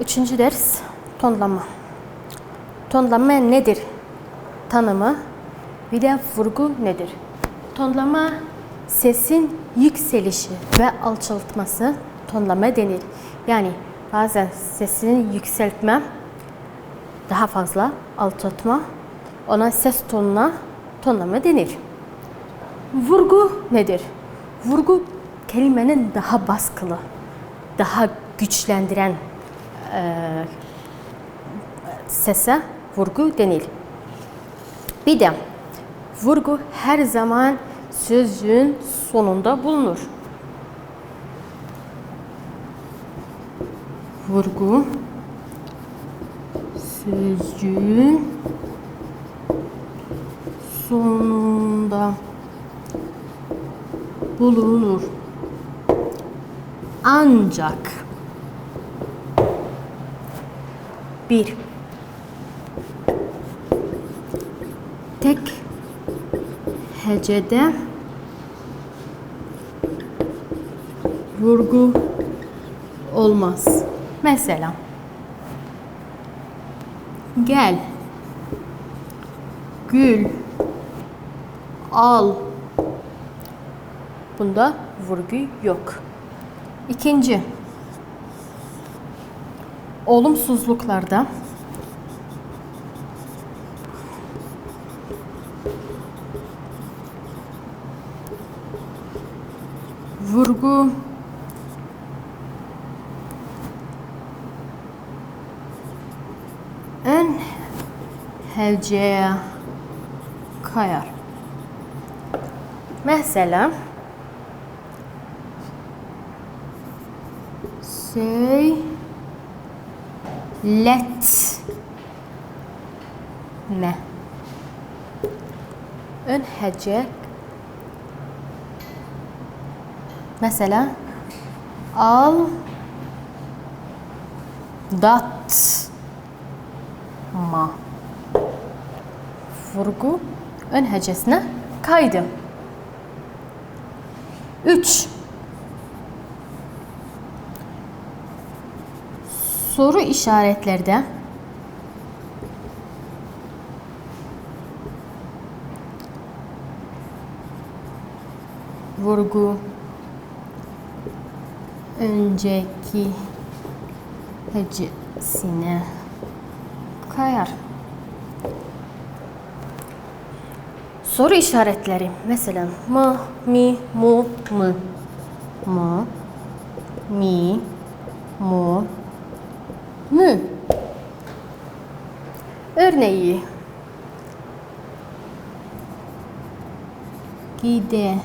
Üçüncü ders tonlama. Tonlama nedir? Tanımı, bir de vurgu nedir? Tonlama sesin yükselişi ve alçaltması tonlama denir. Yani bazen sesini yükseltme, daha fazla alçaltma, ona ses tonuna tonlama denir. Vurgu nedir? Vurgu kelimenin daha baskılı, daha güçlendiren sese vurgu denir. Bir de vurgu her zaman sözün sonunda bulunur. Vurgu sözcüğün sonunda bulunur. Ancak bir tek hecede vurgu olmaz. Mesela gel, gül, al. Bunda vurgu yok. İkinci, olumsuzluklarda vurgu ön heceye kayar. Mesela söyletme. Ön hece. Mesela aldatma. Vurgu ön hecesine kaydı. 3. Soru işaretlerde vurgu önceki hecesine kayar. Soru işaretleri mesela mı, mi, mu, mı, mı, mi, mu, mü. Örneği gidelim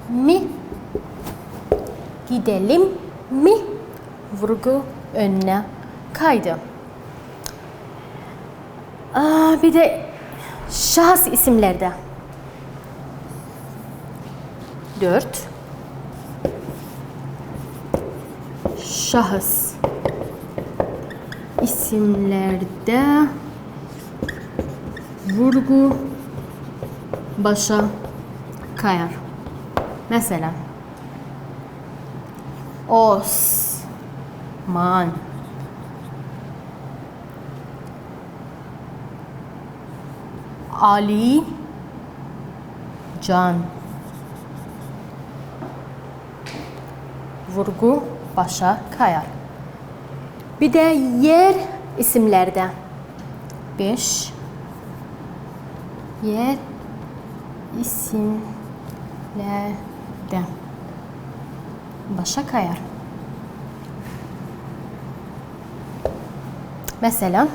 mi, gidelim mi, vurgu önüne kaydı. Bir de şahıs isimlerde 4. Şahıs isimlerde vurgu başa kayar. Mesela Osman, Ali, Can. Vurgu başa kayar. Bir de yer isimlerde 5. Yer isimlerde başa kayar. Mesela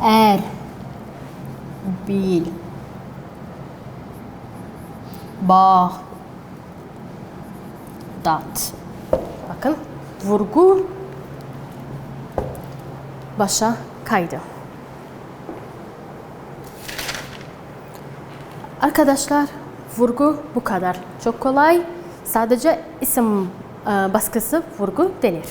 Erbil, Bağdat. Bakın vurgu başa kaydı. Arkadaşlar vurgu bu kadar. Çok kolay. Sadece isim baskısı vurgu denir.